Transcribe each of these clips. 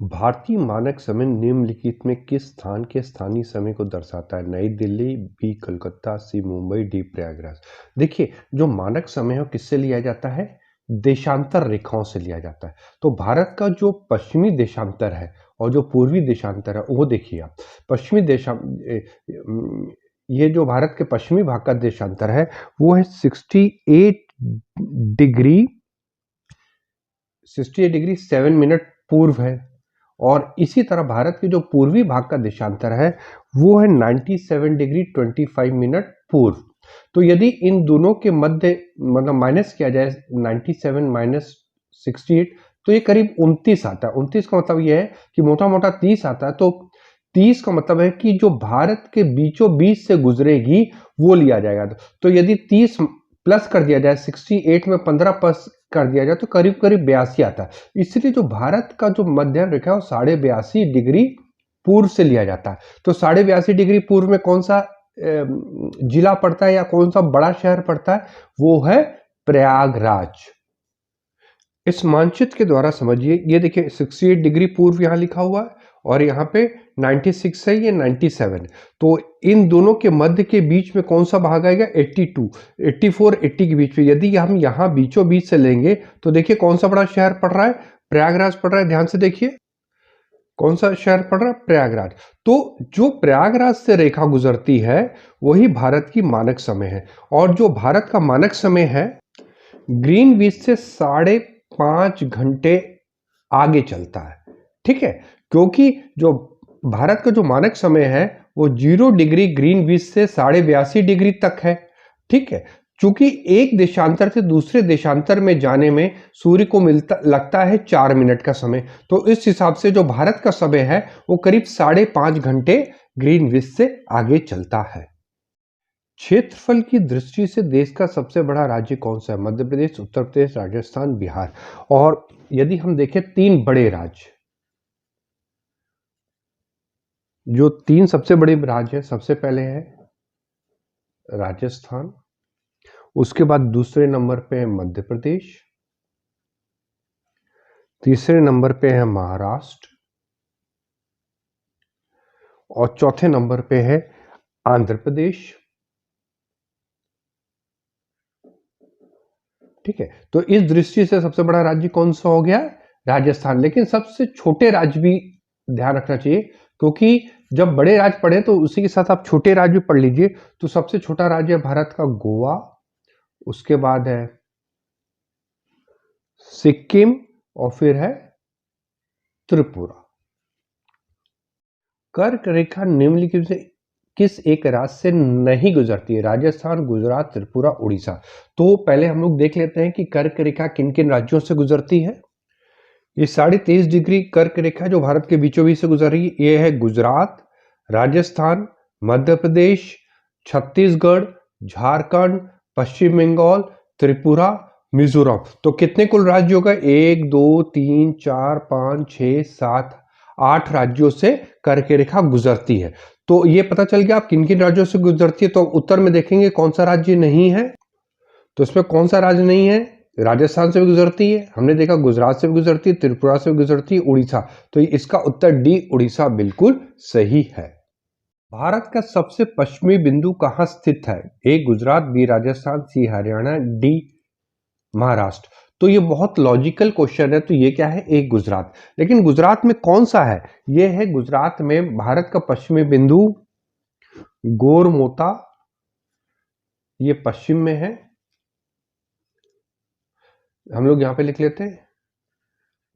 भारतीय मानक समय निम्नलिखित में किस स्थान के स्थानीय समय को दर्शाता है? नई दिल्ली, बी कोलकाता, सी मुंबई, डी प्रयागराज। देखिए, जो मानक समय है किससे लिया जाता है? देशांतर रेखाओं से लिया जाता है। तो भारत का जो पश्चिमी देशांतर है और जो पूर्वी देशांतर है वो देखिए आप। पश्चिमी ये जो भारत के पश्चिमी भाग का देशांतर है वो है 68 डिग्री 7 मिनट पूर्व है, और इसी तरह भारत के जो पूर्वी भाग का देशांतर है वो है 97 डिग्री 25 मिनट पूर्व। तो यदि इन दोनों के मध्य मतलब माइनस किया जाए 97 माइनस 68, तो ये करीब 29 आता है। 29 का मतलब ये है कि मोटा मोटा 30 आता है। तो 30 का मतलब है कि जो भारत के बीचों बीच से गुजरेगी वो लिया जाएगा। तो यदि 30 प्लस कर दिया जाए, 68 में 15 प्लस कर दिया जाए तो करीब करीब 82 आता है। इसलिए जो भारत का जो मध्याह्न रेखा है वो 82.5 डिग्री पूर्व से लिया जाता है। तो 82.5 डिग्री पूर्व में कौन सा जिला पड़ता है या कौन सा बड़ा शहर पड़ता है? वो है प्रयागराज। इस मानचित्र के द्वारा समझिए, ये देखिए 68 डिग्री पूर्व यहाँ लिखा हुआ है और यहाँ पे 96 है, ये 97। तो इन दोनों के मध्य के बीच में कौन सा भाग आएगा? 82, 84, 80 के बीच में। यदि हम यहाँ बीचों बीच से लेंगे तो देखिए कौन सा बड़ा शहर पड़ रहा है? प्रयागराज पड़ रहा है। ध्यान से देखिए कौन सा शहर पड़ रहा है? प्रयागराज। तो जो प्रयागराज से रेखा गुजरती है वही भारत की मानक समय है। और जो भारत का मानक समय है ग्रीनविच से 5.5 घंटे आगे चलता है। ठीक है, क्योंकि जो भारत का जो मानक समय है वो 0 डिग्री ग्रीनविच से 82.5 डिग्री तक है। ठीक है, चूंकि एक देशांतर से दूसरे देशांतर में जाने में सूर्य को लगता है 4 मिनट का समय। तो इस हिसाब से जो भारत का समय है वो करीब 5.5 घंटे ग्रीनविच से आगे चलता है। क्षेत्रफल की दृष्टि से देश का सबसे बड़ा राज्य कौन सा है? मध्य प्रदेश, उत्तर प्रदेश, राजस्थान, बिहार। और यदि हम देखें 3 बड़े राज्य, जो 3 सबसे बड़े राज्य हैं, सबसे पहले है राजस्थान, उसके बाद दूसरे नंबर पे है मध्य प्रदेश, तीसरे नंबर पे है महाराष्ट्र और चौथे नंबर पे है आंध्र प्रदेश। ठीक है, तो इस दृष्टि से सबसे बड़ा राज्य कौन सा हो गया? राजस्थान। लेकिन सबसे छोटे राज्य भी ध्यान रखना चाहिए, क्योंकि जब बड़े राज्य पढ़े तो उसी के साथ आप छोटे राज्य भी पढ़ लीजिए। तो सबसे छोटा राज्य है भारत का गोवा, उसके बाद है सिक्किम और फिर है त्रिपुरा। कर्क रेखा निम्नलिखित से किस एक राज्य से नहीं गुजरती है? राजस्थान, गुजरात, त्रिपुरा, उड़ीसा। तो पहले हम लोग देख लेते हैं कि कर्क रेखा किन किन राज्यों से गुजरती है। ये 23.5 डिग्री कर्क रेखा जो भारत के बीचों बीच से गुजर रही है, ये है गुजरात, राजस्थान, मध्य प्रदेश, छत्तीसगढ़, झारखंड, पश्चिम बंगाल, त्रिपुरा, मिजोरम। तो कितने कुल राज्य हो गए? 1 2 3 4 5 6 7 8 राज्यों से कर्क रेखा गुजरती है। तो ये पता चल गया आप किन किन राज्यों से गुजरती है। तो उत्तर में देखेंगे कौन सा राज्य नहीं है, तो इसमें कौन सा राज्य नहीं है? राजस्थान से भी गुजरती है, हमने देखा गुजरात से भी गुजरती है, त्रिपुरा से भी गुजरती है, उड़ीसा। तो इसका उत्तर डी उड़ीसा बिल्कुल सही है। भारत का सबसे पश्चिमी बिंदु कहाँ स्थित है? ए गुजरात, बी राजस्थान, सी हरियाणा, डी महाराष्ट्र। तो ये बहुत लॉजिकल क्वेश्चन है। तो ये क्या है? ए गुजरात। लेकिन गुजरात में कौन सा है? ये है गुजरात में भारत का पश्चिमी बिंदु गोरमोता, ये पश्चिम में है। हम लोग यहां पे लिख लेते हैं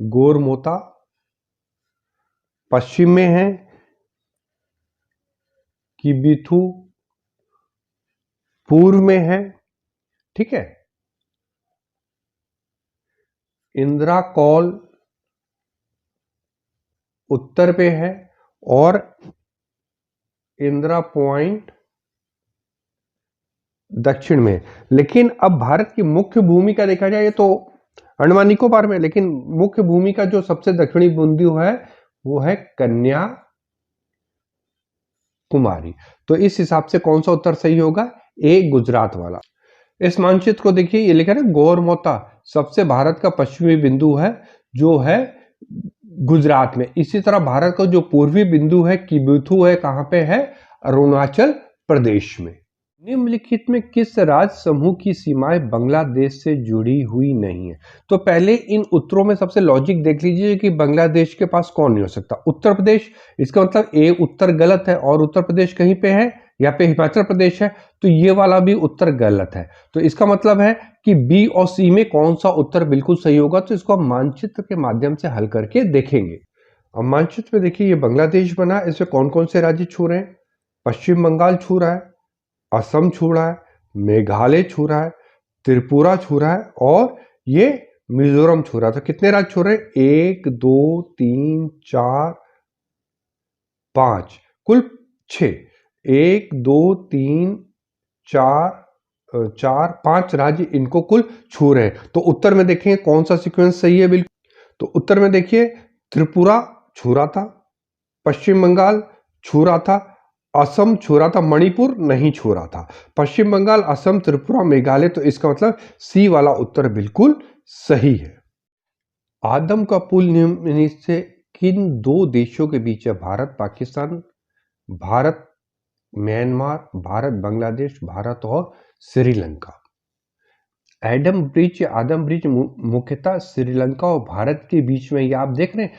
गोरमोता पश्चिम में है, किबिथु पूर्व में है। ठीक है, इंदिरा कॉल उत्तर पे है और इंदिरा पॉइंट दक्षिण में। लेकिन अब भारत की मुख्य भूमि का देखा जाए तो अंडमान निकोबार में, लेकिन मुख्य भूमि का जो सबसे दक्षिणी बिंदु है वो है कन्याकुमारी। तो इस हिसाब से कौन सा उत्तर सही होगा? ए गुजरात वाला। इस मानचित्र को देखिए, ये लिखा है गोरमोता सबसे भारत का पश्चिमी बिंदु है जो है गुजरात में। इसी तरह भारत का जो पूर्वी बिंदु है किबुथु है, कहां पे है? अरुणाचल प्रदेश में। निम्नलिखित में किस राज्य समूह की सीमाएं बांग्लादेश से जुड़ी हुई नहीं है? तो पहले इन उत्तरों में सबसे लॉजिक देख लीजिए कि बांग्लादेश के पास कौन नहीं हो सकता। उत्तर प्रदेश, इसका मतलब ए उत्तर गलत है और उत्तर प्रदेश कहीं पे है, यहाँ पे हिमाचल प्रदेश है, तो ये वाला भी उत्तर गलत है। तो इसका मतलब है कि बी और सी में कौन सा उत्तर बिल्कुल सही होगा। तो इसको हम मानचित्र के माध्यम से हल करके देखेंगे। अब मानचित्र में देखिए ये बांग्लादेश बना, इसमें कौन कौन से राज्य छू रहे हैं? पश्चिम बंगाल छू रहा है, असम छू रहा है, मेघालय छू रहा है, त्रिपुरा छू रहा है और ये मिजोरम छू रहा है। तो कितने राज्य छू रहे हैं? 1 2 3 4 5, कुल 6। 1 2 3 4 5 राज्य इनको कुल छू रहे हैं। तो उत्तर में देखें कौन सा सीक्वेंस सही है? बिल्कुल, तो उत्तर में देखिए त्रिपुरा छू रहा था, पश्चिम बंगाल छू रहा था, असम छू रहा था, मणिपुर नहीं छू रहा था। पश्चिम बंगाल, असम, त्रिपुरा, मेघालय, तो इसका मतलब सी वाला उत्तर बिल्कुल सही है। आदम का पुल निम्नलिखित से किन दो देशों के बीच है? भारत पाकिस्तान, भारत म्यांमार, भारत बांग्लादेश, भारत और श्रीलंका। आदम ब्रिज मुख्यतः श्रीलंका और भारत के बीच में, ये आप देख रहे हैं,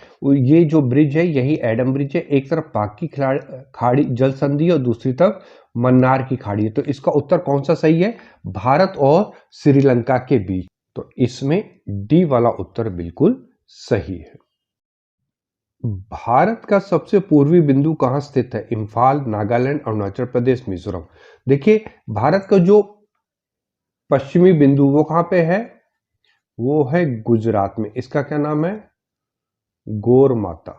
ये जो ब्रिज है यही एडम ब्रिज है। एक तरफ पाक की खाड़ी जल संधि और दूसरी तरफ मन्नार की खाड़ी है। तो इसका उत्तर कौन सा सही है? भारत और श्रीलंका के बीच। तो इसमें डी वाला उत्तर बिल्कुल सही है। भारत का सबसे पूर्वी बिंदु कहां स्थित है? इम्फाल, नागालैंड, अरुणाचल प्रदेश, मिजोरम। देखिए भारत का जो पश्चिमी बिंदु वो कहां पे है? वो है गुजरात में। इसका क्या नाम है? गोर माता,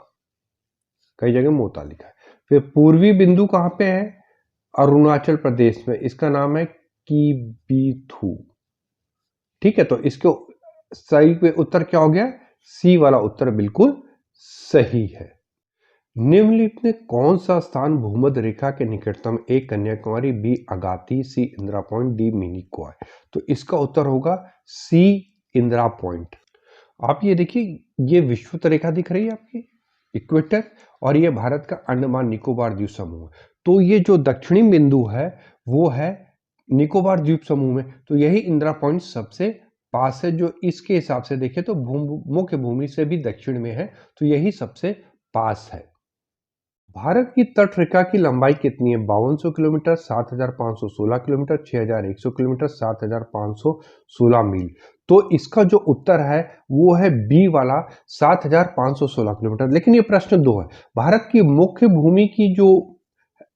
कई जगह मोता लिखा है। फिर पूर्वी बिंदु कहां पे है? अरुणाचल प्रदेश में। इसका नाम है कीबीथू। ठीक है, तो इसके सही पे उत्तर क्या हो गया? सी वाला उत्तर बिल्कुल सही है। निम्नलिखित में कौन सा स्थान भूमध्य रेखा के निकटतम? ए कन्याकुमारी, बी अगाती, सी इंदिरा पॉइंट, डी मिनिकॉय। तो इसका उत्तर होगा सी इंदिरा पॉइंट। आप ये देखिए, ये विषुवत रेखा दिख रही है आपकी, इक्वेटर, और ये भारत का अंडमान निकोबार द्वीप समूह। तो ये जो दक्षिणी बिंदु है वो है निकोबार द्वीप समूह में। तो यही इंदिरा पॉइंट सबसे पास है, जो इसके हिसाब से देखें तो मुख्य भूमि से भी दक्षिण में है, तो यही सबसे पास है। भारत की तट रेखा की लंबाई कितनी है? 5200 किलोमीटर, 7516 किलोमीटर, 6100 किलोमीटर, 7516 मील। तो इसका जो उत्तर है वो है बी वाला 7516 किलोमीटर। लेकिन ये प्रश्न 2 है। भारत की मुख्य भूमि की जो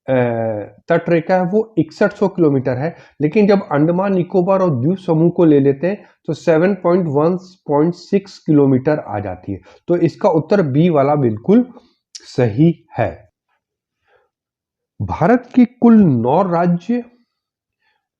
तट रेखा है वो 6100 किलोमीटर है, लेकिन जब अंडमान निकोबार और द्वीप समूह को ले लेते हैं तो 7.1.6 किलोमीटर आ जाती है। तो इसका उत्तर बी वाला बिल्कुल सही है। भारत की कुल 9 राज्य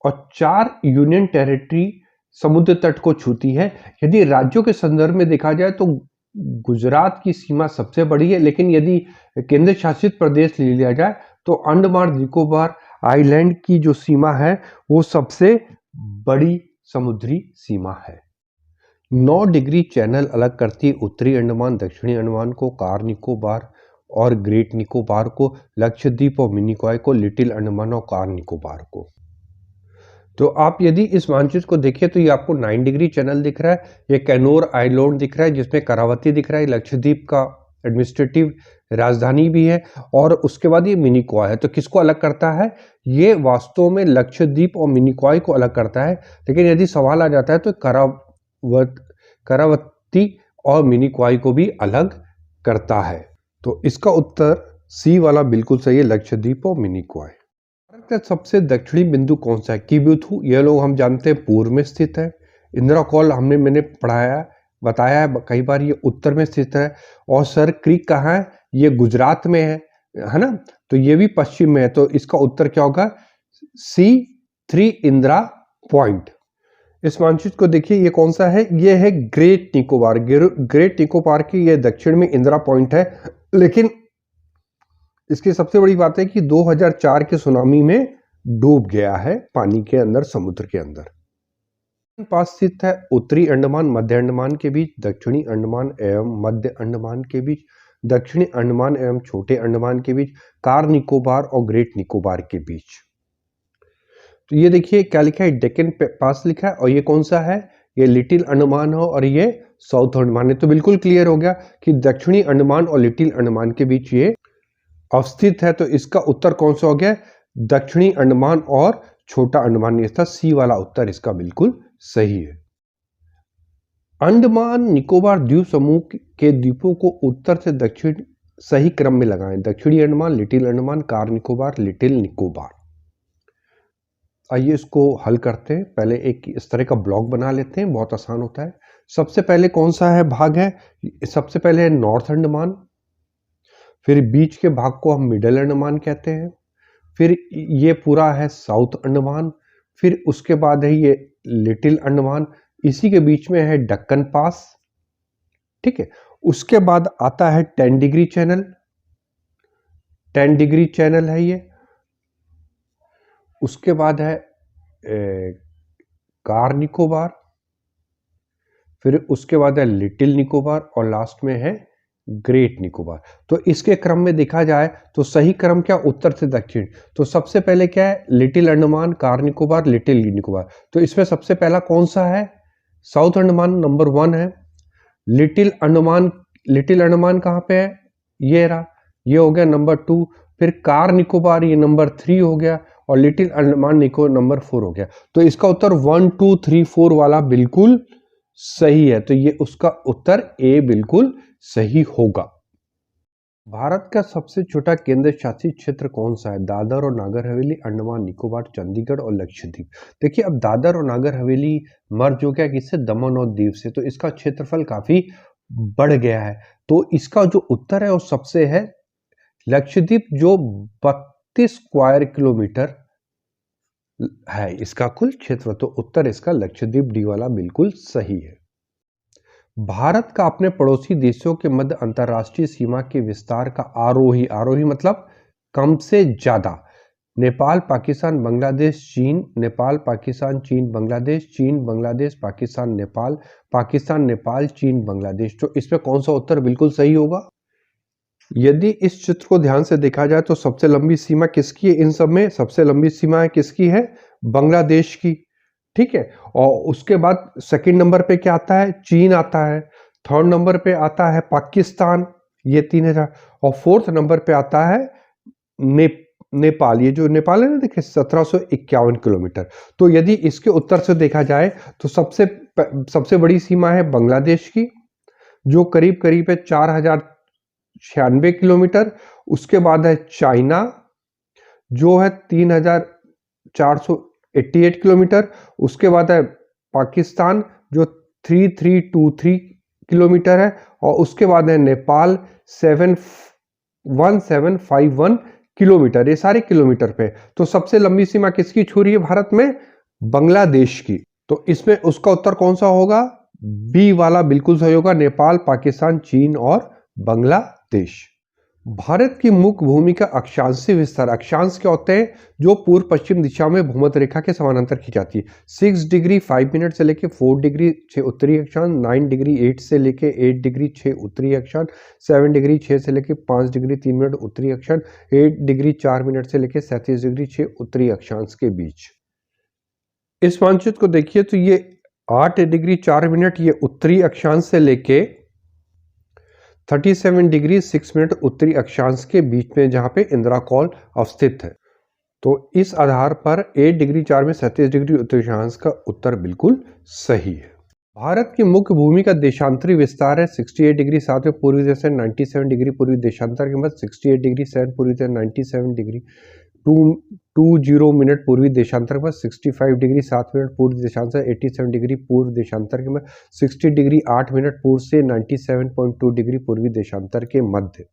और 4 यूनियन टेरिटरी समुद्र तट को छूती है। यदि राज्यों के संदर्भ में देखा जाए तो गुजरात की सीमा सबसे बड़ी है, लेकिन यदि केंद्र शासित प्रदेश ले लिया जाए तो अंडमान निकोबार आइलैंड की जो सीमा है वो सबसे बड़ी समुद्री सीमा है। 9 डिग्री चैनल अलग करती है उत्तरी अंडमान, दक्षिणी अंडमान को, कार निकोबार और ग्रेट निकोबार को, लक्षद्वीप और मिनिकॉय को, लिटिल अंडमान और कार निकोबार को। तो आप यदि इस मानचित्र को देखिए तो ये आपको 9 डिग्री चैनल दिख रहा है, ये कैनोर आइलैंड दिख रहा है जिसमें करावती दिख रहा है, लक्षद्वीप का एडमिनिस्ट्रेटिव राजधानी भी है, और उसके बाद ये मिनिकॉय है। तो किसको अलग करता है? ये वास्तव में लक्षद्वीप और मिनिकॉय को अलग करता है। लेकिन यदि सवाल आ जाता है तो करावती और मिनिकॉय को भी अलग करता है। तो इसका उत्तर सी वाला बिल्कुल सही है, लक्षद्वीप और मिनिकॉय। भारत का सबसे दक्षिणी बिंदु कौन सा है? किबुथु, यह लोग हम जानते हैं पूर्व में स्थित है। इंदिरा कॉल मैंने पढ़ाया बताया है कई बार, ये उत्तर में स्थित है। और सर क्रीक कहाँ है? ये गुजरात में है ना, तो ये भी पश्चिम में है। तो इसका उत्तर क्या होगा? सी 3 इंदिरा पॉइंट। इस मानचित्र को देखिए, ये कौन सा है? ये है ग्रेट निकोबार। ग्रेट निकोबार की ये दक्षिण में इंदिरा पॉइंट है, लेकिन इसकी सबसे बड़ी बात है कि 2004 के सुनामी में डूब गया है पानी के अंदर, समुद्र के अंदर। पास स्थित है उत्तरी अंडमान मध्य अंडमान के बीच, दक्षिणी अंडमान एवं मध्य अंडमान के बीच, दक्षिणी अंडमान एवं छोटे अंडमान के बीच, कार निकोबार और ग्रेट निकोबार के बीच। तो ये देखिए क्या लिखा है, डेक्कन पास लिखा है, और ये कौन सा है, ये लिटिल अंडमान हो और ये साउथ अंडमान है। तो बिल्कुल क्लियर हो गया कि दक्षिणी अंडमान और लिटिल अंडमान के बीच ये अवस्थित है। तो इसका उत्तर कौन सा हो गया, दक्षिणी अंडमान और छोटा अंडमान। ये था सी वाला उत्तर इसका बिल्कुल सही है। अंडमान निकोबार द्वीप समूह के द्वीपों को उत्तर से दक्षिण सही क्रम में लगाएं। दक्षिणी Andaman, little Andaman, car Nicobar, little Nicobar. आइए इसको हल करते हैं। पहले एक इस तरह का ब्लॉक बना लेते हैं, बहुत आसान होता है। सबसे पहले कौन सा है भाग है, सबसे पहले है नॉर्थ अंडमान, फिर बीच के भाग को हम मिडल अंडमान कहते हैं, फिर ये पूरा है साउथ अंडमान, फिर उसके बाद है ये लिटिल अंडमान, इसी के बीच में है दक्कन पास, ठीक है। उसके बाद आता है 10 डिग्री चैनल, 10 डिग्री चैनल है ये। उसके बाद है कार निकोबार, फिर उसके बाद है लिटिल निकोबार, और लास्ट में है ग्रेट निकोबार। तो इसके क्रम में देखा जाए तो सही क्रम क्या, उत्तर से दक्षिण। तो सबसे पहले क्या है, little Andaman, car Nicobar, little Nicobar. तो इसमें सबसे पहला कौन सा है, साउथ अंडमान नंबर 1 है। लिटिल अंडमान, लिटिल अंडमान कहाँ पे है, ये रहा, ये हो गया नंबर 2। फिर कार निकोबार ये नंबर 3 हो गया, और लिटिल अंडमान निको नंबर 4 हो गया। तो इसका उत्तर 1 2 3 4 वाला बिल्कुल सही है। तो ये उसका उत्तर ए बिल्कुल सही होगा। भारत का सबसे छोटा केंद्र शासित क्षेत्र कौन सा है, दादर और नागर हवेली, अंडमान निकोबार, चंडीगढ़ और लक्षद्वीप। देखिए अब दादर और नागर हवेली मर्ज हो गया किससे, दमन और दीव से। तो इसका क्षेत्रफल काफी बढ़ गया है। तो इसका जो उत्तर है वो सबसे है लक्षद्वीप, जो 32 स्क्वायर किलोमीटर है इसका कुल क्षेत्र। तो उत्तर इसका लक्षद्वीप डी वाला बिल्कुल सही है। भारत का अपने पड़ोसी देशों के मध्य अंतर्राष्ट्रीय सीमा के विस्तार का आरोही, आरोही मतलब कम से ज्यादा, नेपाल, पाकिस्तान, बांग्लादेश, चीन, नेपाल, पाकिस्तान, चीन, बांग्लादेश, चीन, बांग्लादेश, पाकिस्तान, नेपाल, पाकिस्तान, नेपाल, चीन, बांग्लादेश। तो इसमें कौन सा उत्तर बिल्कुल सही होगा। यदि इस चित्र को ध्यान से देखा जाए तो सबसे लंबी सीमा किसकी है, इन सब में सबसे लंबी सीमा है किसकी है, बांग्लादेश की, ठीक है। और उसके बाद सेकंड नंबर पे क्या आता है, चीन आता है। थर्ड नंबर पे आता है पाकिस्तान, ये 3000। और फोर्थ नंबर पे आता है नेपाल। ये जो नेपाल है ना, देखिए 1751 किलोमीटर। तो यदि इसके उत्तर से देखा जाए तो सबसे बड़ी सीमा है बांग्लादेश की, जो करीब करीब है 4096 किलोमीटर। उसके बाद है चाइना, जो है 3488 किलोमीटर। उसके बाद है पाकिस्तान, जो 3323 किलोमीटर है। और उसके बाद है नेपाल 1751 किलोमीटर। ये सारे किलोमीटर पे। तो सबसे लंबी सीमा किसकी छू रही है भारत में, बांग्लादेश की। तो इसमें उसका उत्तर कौन सा होगा, बी वाला बिल्कुल सही होगा, नेपाल, पाकिस्तान, चीन और बांग्लादेश। भारत की मुख्य भूमि का अक्षांशीय विस्तार, अक्षांश क्या होते हैं, जो पूर्व पश्चिम दिशा में भूमध्य रेखा के समानांतर खिंचाती है। 6 डिग्री 5 मिनट से लेके 4 डिग्री 6 उत्तरी अक्षांश, 9 डिग्री 8 से लेके 8 डिग्री 6 उत्तरी अक्षांश, 7 डिग्री 6 से लेके 5 डिग्री 3 मिनट उत्तरी अक्षांश, 8 डिग्री 4 मिनट से लेके 37 डिग्री 6 उत्तरी अक्षांश के बीच। इस मानचित्र को देखिए तो ये 8 डिग्री 4 मिनट ये उत्तरी अक्षांश से लेके 37 डिग्री 6 मिनट उत्तरी अक्षांश के बीच में, जहां पे इंदिरा कॉल अवस्थित है। तो इस आधार पर 8 डिग्री 4 में 37 डिग्री उत्तरी अक्षांश का उत्तर बिल्कुल सही है। भारत की मुख्य भूमि का देशांतरी विस्तार है 68 डिग्री 7 में पूर्वी दिशा, 97 डिग्री पूर्वी देशांतर के बाद 68 डिग्री 7 पूर्वी दिशा, 97 डिग्री 20 मिनट पूर्वी देशांतर के बाद 65 डिग्री 7 मिनट पूर्व देशांतर, 87 डिग्री पूर्व देशांतर के बाद 60 डिग्री 8 मिनट पूर्व से 97.2 डिग्री पूर्वी देशांतर के मध्य।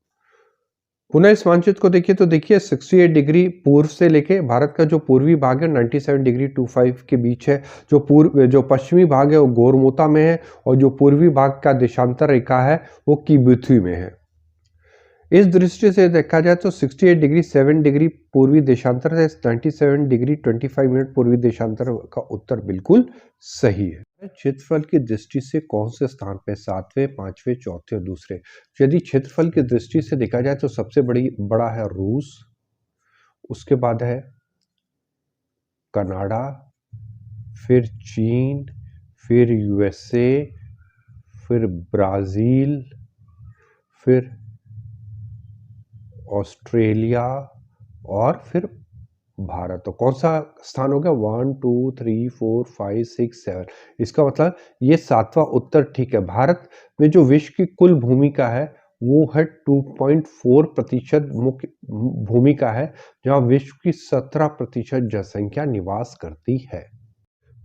पुनः इस मानचित्र को देखिए तो देखिए 68 डिग्री पूर्व से लेके भारत का जो पूर्वी भाग है 97 डिग्री 25 के बीच है। जो पश्चिमी भाग है वो गोरमोता में है, और जो पूर्वी भाग का देशांतर रेखा है वो किबुथी में है। इस दृष्टि से देखा जाए तो 68 डिग्री 7 डिग्री पूर्वी देशांतर है, 97 डिग्री 25 मिनट पूर्वी देशांतर का उत्तर बिल्कुल सही है। क्षेत्रफल की दृष्टि से कौन से स्थान पे 7वें, 5वें, चौथे और दूसरे? यदि क्षेत्रफल की दृष्टि से देखा जाए तो सबसे बड़ा है रूस, उसके बाद है कनाडा, फिर चीन, फिर यूएसए, फिर ब्राजील, फिर ऑस्ट्रेलिया और फिर भारत। तो कौन सा स्थान हो गया? 1 2 3 4 5 6 7। इसका मतलब ये 7वां उत्तर ठीक है। भारत में जो विश्व की कुल भूमिका है वो है 2.4% मुख्य भूमिका है, जहां विश्व की 17% जनसंख्या निवास करती है।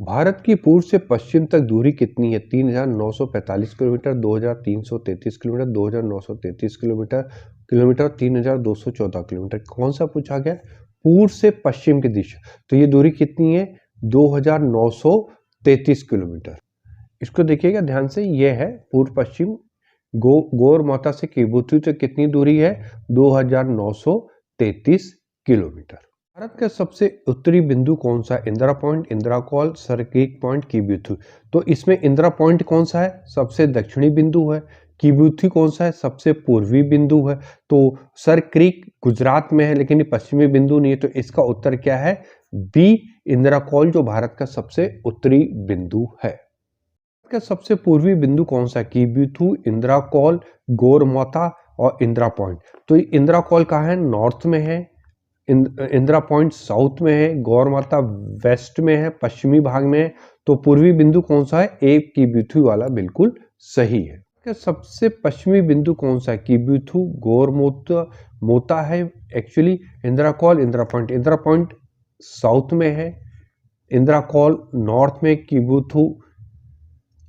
भारत की पूर्व से पश्चिम तक दूरी कितनी है? 3,945 किलोमीटर, 2,333 किलोमीटर, 2,933 किलोमीटर, 3,214 किलोमीटर। कौन सा पूछा गया? पूर्व से पश्चिम की दिशा। तो ये दूरी कितनी है? 2,933 किलोमीटर। इसको देखिएगा ध्यान से, ये है पूर्व पश्चिम। गौर माता से किबुतु तक कितनी दूरी है? 2,933 किलोमीटर। भारत का सबसे उत्तरी बिंदु कौन सा? Indira Point, Indira Col, Sir Creek point, Kibithu. तो इसमें इंदिरा पॉइंट कौन सा है? सबसे दक्षिणी बिंदु है। किबुतु कौन सा है? सबसे पूर्वी बिंदु है। तो सर क्रीक गुजरात में है, लेकिन ये पश्चिमी बिंदु नहीं है। तो इसका उत्तर क्या है? बी, इंदिरा कॉल, जो भारत का सबसे उत्तरी बिंदु है। भारत का सबसे पूर्वी बिंदु कौन सा? किबुतु, इंदिरा कॉल, गौरमाता और इंदिरा पॉइंट। तो इंदिरा कॉल कहाँ है? नॉर्थ में है। इंदिरा पॉइंट साउथ में है। गौरमाता वेस्ट में है, पश्चिमी भाग में है। तो पूर्वी बिंदु कौन सा है? एक किबुतु वाला बिल्कुल सही है। सबसे पश्चिमी बिंदु कौन सा है? किबुतु, मोता है actually. Indira call, Indira point south में है, इंदिरा कॉल नॉर्थ में, किबुतु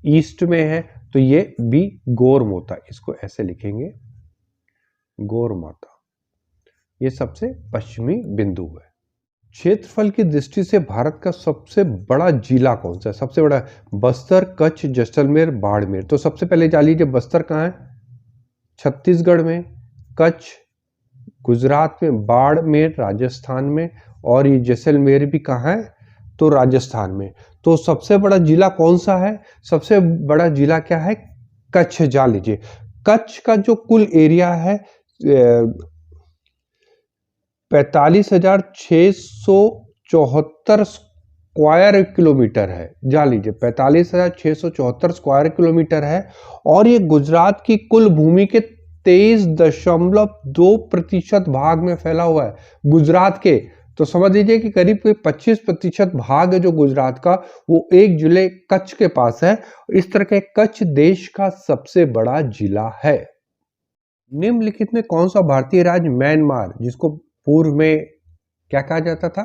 ईस्ट में है। तो ये बी गौरमोता, इसको ऐसे लिखेंगे गौरमाता। ये सबसे पश्चिमी बिंदु है। क्षेत्रफल की दृष्टि से भारत का सबसे बड़ा जिला कौन सा है? सबसे बड़ा बस्तर, कच्छ, जैसलमेर, बाड़मेर। तो सबसे पहले जान लीजिए बस्तर कहाँ है? छत्तीसगढ़ में, कच्छ गुजरात में, बाड़मेर राजस्थान में, और ये जैसलमेर भी कहाँ है? तो राजस्थान में। तो सबसे बड़ा जिला कौन सा है? सबसे बड़ा जिला क्या है? कच्छ। जान लीजिए कच्छ का जो कुल एरिया है 45,674 स्क्वायर किलोमीटर है। जान लीजिए 45,674 स्क्वायर किलोमीटर है। और ये गुजरात की कुल भूमि के 23.2% भाग में फैला हुआ है, गुजरात के। तो समझ लीजिए कि करीब 25% भाग है जो गुजरात का, वो एक जिले कच्छ के पास है। इस तरह के कच्छ देश का सबसे बड़ा जिला है। निम्नलिखित में कौन सा भारतीय राज्य म्यांमार, जिसको पूर्व में क्या कहा जाता था?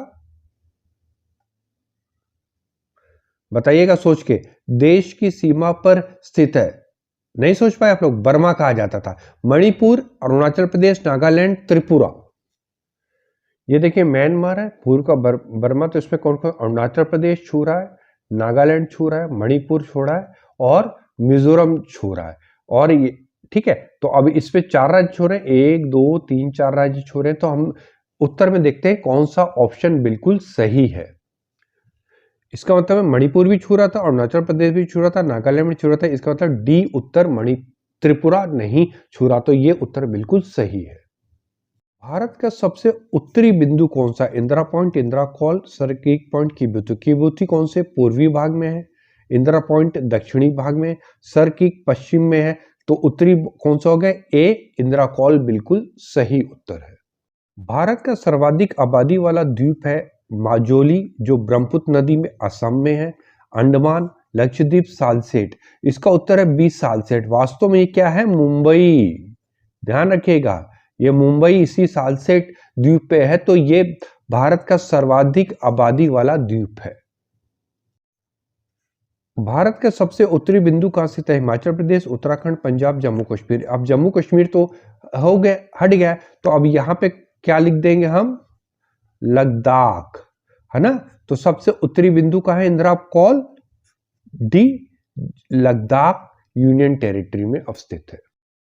बताइएगा सोच के। देश की सीमा पर स्थित है। नहीं सोच पाए आप लोग? बर्मा कहा जाता था। मणिपुर, अरुणाचल प्रदेश, नागालैंड, त्रिपुरा। ये देखिए म्यांमार है, पूर्व का बर्मा। तो इसमें कौन कौन? अरुणाचल प्रदेश छू रहा है, नागालैंड छू रहा है, मणिपुर छू रहा है और मिजोरम छू रहा है। और ये ठीक है। तो अब इस पे 4 राज्य छू रहे हैं, 1 2 3 4 राज्य छू रहे हैं। तो हम उत्तर में देखते हैं कौन सा ऑप्शन बिल्कुल सही है। इसका मतलब मणिपुर भी छू रहा था, अरुणाचल प्रदेश भी छू रहा था, नागालैंड भी छू रहा था। इसका मतलब डी उत्तर, त्रिपुरा नहीं छू रहा। तो ये उत्तर बिल्कुल सही है। भारत का सबसे उत्तरी बिंदु कौन सा? Indira Point, Indira Col, Sir Creek point, Kibithu. Kibithu कौन से? पूर्वी भाग में है। इंदिरा पॉइंट दक्षिणी भाग में, सर क्रीक पश्चिम में है। तो उत्तरी कौन सा हो गया? ए, इंदिरा कॉल बिल्कुल सही उत्तर है। भारत का सर्वाधिक आबादी वाला द्वीप है माजुली, जो ब्रह्मपुत्र नदी में असम में है। अंडमान, लक्षद्वीप, सालसेट। इसका उत्तर है बी, सालसेट। वास्तव में ये क्या है? मुंबई। ध्यान रखिएगा, ये मुंबई इसी सालसेट द्वीप पे है। तो ये भारत का सर्वाधिक आबादी वाला द्वीप है। भारत का सबसे उत्तरी बिंदु कहां स्थित है? हिमाचल प्रदेश, उत्तराखंड, पंजाब, जम्मू कश्मीर। अब जम्मू कश्मीर तो हो गया, हट गया। तो अब यहां पे क्या लिख देंगे हम? लद्दाख, है ना। तो सबसे उत्तरी बिंदु कहां है? Indira call, D, Ladakh union territory में अवस्थित है।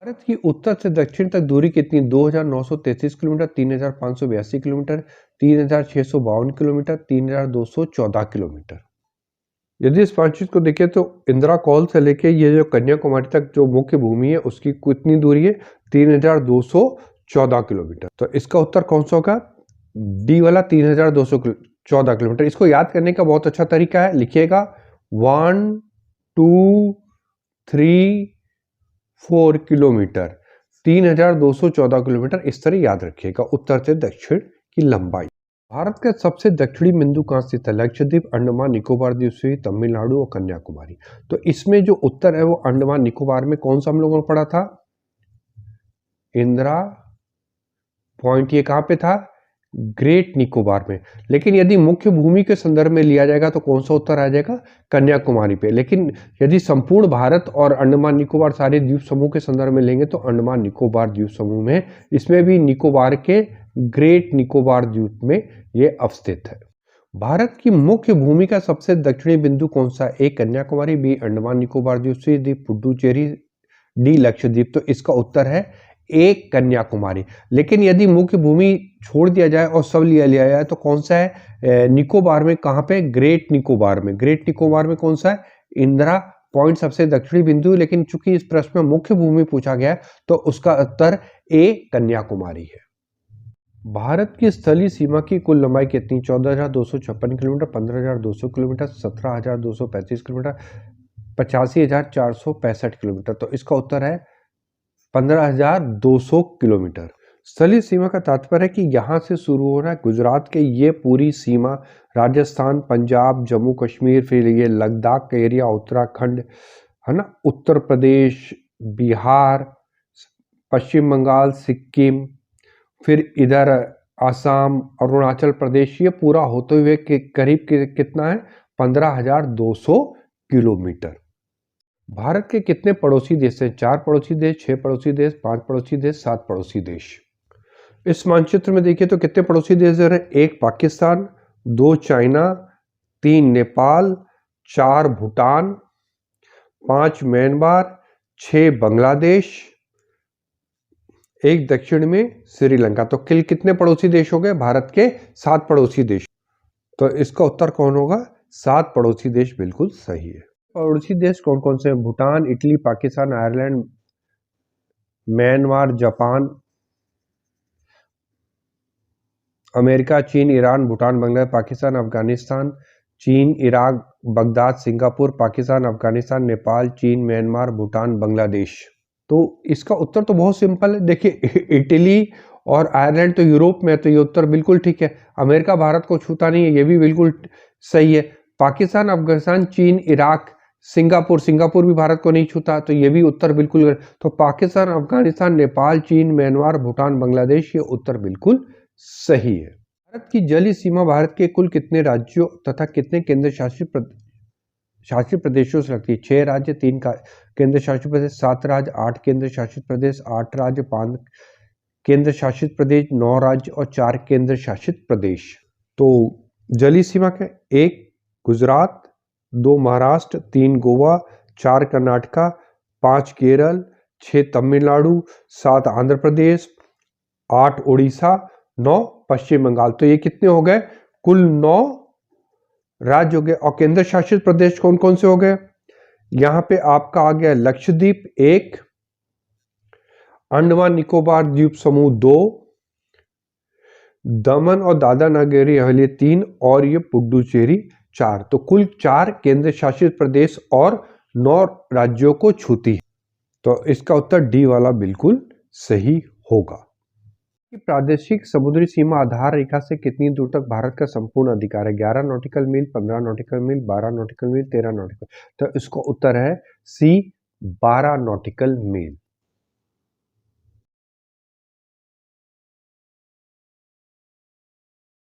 भारत की उत्तर से दक्षिण तक दूरी कितनी? 2,933 किलोमीटर, 3,582 किलोमीटर, 3,652 किलोमीटर, 3,214 किलोमीटर। यदि इस मानचित्र को देखें तो इंदिरा कॉल से लेके ये जो कन्याकुमारी तक जो मुख्य भूमि है उसकी कितनी दूरी है? 3,214 किलोमीटर। तो इसका उत्तर कौन सा होगा? डी वाला 3,214 किलोमीटर। इसको याद करने का बहुत अच्छा तरीका है, लिखिएगा 1 2 3 4 किलोमीटर, 3,214 किलोमीटर, इस तरह याद रखिएगा उत्तर से दक्षिण की लंबाई। भारत का सबसे दक्षिणी बिंदु कहाँ स्थित है? लक्षद्वीप, अंडमान निकोबार द्वीप समूह, तमिलनाडु और कन्याकुमारी। तो इसमें जो उत्तर है वो अंडमान निकोबार में कौन सा हम लोगों ने पढ़ा था? इंदिरा पॉइंट। ये कहाँ पे था? ग्रेट निकोबार में। लेकिन यदि मुख्य भूमि के संदर्भ में लिया जाएगा तो कौन सा उत्तर आ जाएगा? कन्याकुमारी पे। लेकिन यदि संपूर्ण भारत और अंडमान निकोबार सारे द्वीप समूह के संदर्भ में लेंगे तो अंडमान निकोबार द्वीप समूह में, इसमें भी निकोबार के ग्रेट निकोबार द्वीप में ये अवस्थित है। भारत की मुख्य भूमि का सबसे दक्षिणी बिंदु कौन सा है? ए कन्याकुमारी, बी अंडमान निकोबार द्वीप समूह, डी पुडुचेरी, डी लक्षद्वीप। तो इसका उत्तर है ए कन्याकुमारी। लेकिन यदि मुख्य भूमि छोड़ दिया जाए और सब लिया जाए तो कौन सा है? निकोबार में। कहां पे? ग्रेट निकोबार में। ग्रेट निकोबार में कौन सा है? इंदिरा पॉइंट सबसे दक्षिणी बिंदु। लेकिन चूंकि इस प्रश्न में मुख्य भूमि पूछा गया तो उसका उत्तर ए कन्याकुमारी है। भारत की स्थलीय सीमा की कुल लंबाई कितनी? 14,256 किलोमीटर, 15,200 किलोमीटर, 17,235 किलोमीटर, 85,465 किलोमीटर। तो इसका उत्तर है 15,200 किलोमीटर। स्थलीय सीमा का तात्पर्य है कि यहाँ से शुरू हो रहा है गुजरात के ये पूरी सीमा, राजस्थान, पंजाब, जम्मू कश्मीर, फिर ये लद्दाख का एरिया, उत्तराखंड है ना, उत्तर प्रदेश, बिहार, पश्चिम बंगाल, सिक्किम, फिर इधर आसाम, अरुणाचल प्रदेश, ये पूरा होते हुए करीब कितना है? 15,200 किलोमीटर। भारत के कितने पड़ोसी देश हैं? 4 पड़ोसी देश, 6 पड़ोसी देश, 5 पड़ोसी देश, 7 पड़ोसी देश। इस मानचित्र में देखिए तो कितने पड़ोसी देश हैं? 1 पाकिस्तान, 2 चाइना, 3 नेपाल, 4 भूटान, 5 म्यांमार, 6 बांग्लादेश, 1 दक्षिण में श्रीलंका। तो कुल कितने पड़ोसी देश हो गए? भारत के 7 पड़ोसी देश। तो इसका उत्तर कौन होगा? 7 पड़ोसी देश बिल्कुल सही है। पड़ोसी देश कौन कौन से हैं? Bhutan, Italy, Pakistan, Ireland, Myanmar, Japan, America, चीन, ईरान, भूटान, बांग्लादेश, पाकिस्तान, अफगानिस्तान, चीन, Iraq, Baghdad, Singapore, Pakistan, Afghanistan, Nepal, चीन, म्यांमार, भूटान, बांग्लादेश। तो इसका उत्तर तो बहुत सिंपल है। देखिए इटली और आयरलैंड तो यूरोप में है, तो ये उत्तर बिल्कुल ठीक है। अमेरिका भारत को छूता नहीं है, ये भी बिल्कुल सही है। पाकिस्तान, अफगानिस्तान, चीन, इराक, सिंगापुर भी भारत को नहीं छूता, तो ये भी उत्तर बिल्कुल। तो पाकिस्तान, अफगानिस्तान, नेपाल, चीन, म्यांमार, भूटान, बांग्लादेश, ये उत्तर बिल्कुल सही है। भारत की जलीय सीमा भारत के कुल कितने राज्यों तथा कितने केंद्र शासित प्रदेशों से लगती है? 6 राज्य, 3 केंद्र शासित प्रदेश, 7 राज्य, 8 केंद्र शासित प्रदेश, 8 राज्य, 5 केंद्र शासित प्रदेश, 9 राज्य और 4 केंद्र शासित प्रदेश। तो जलीय सीमा के 1 गुजरात, 2 महाराष्ट्र, 3 गोवा, 4 कर्नाटका, 5 केरल, 6 तमिलनाडु, 7 आंध्र प्रदेश, 8 उड़ीसा, 9 पश्चिम बंगाल। तो ये कितने हो गए? कुल 9 राज्य हो गए। और केंद्र शासित प्रदेश कौन कौन से हो गए? यहां पे आपका आ गया लक्षद्वीप 1, अंडमान निकोबार द्वीप समूह 2, दमन और दादरा नगर हवेली 3 और ये पुडुचेरी 4। तो कुल 4 केंद्र शासित प्रदेश और 9 राज्यों को छूती है। तो इसका उत्तर डी वाला बिल्कुल सही होगा। प्रादेशिक समुद्री सीमा आधार रेखा से कितनी दूर तक भारत का संपूर्ण अधिकार है? 11 नॉटिकल मील, 15 नॉटिकल मील, 12 नॉटिकल मील, 13 नॉटिकल। तो इसका उत्तर है सी 12 नॉटिकल मील।